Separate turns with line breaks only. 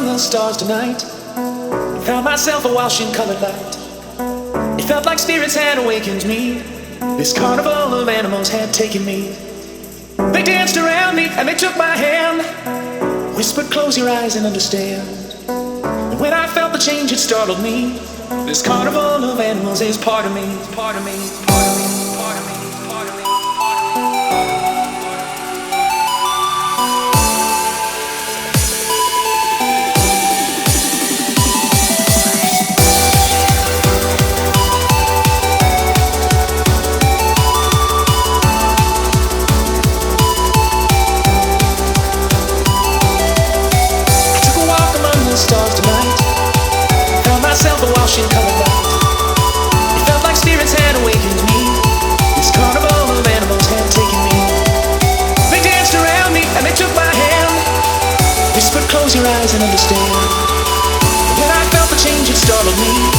among the stars tonight. Found myself a washing colored light. It felt like spirits had awakened me. This carnival of animals had taken me. They danced around me and they took my hand, whispered, close your eyes and understand. And when I felt the change, it startled me. This carnival of animals is part of me, part of me, part of me, part of me, part of me, part of me. Stars tonight, found myself a washing colored light. It felt like spirits had awakened me. This carnival of animals had taken me. They danced around me and they took my hand, whispered, close your eyes and understand. When I felt the change, it startled me.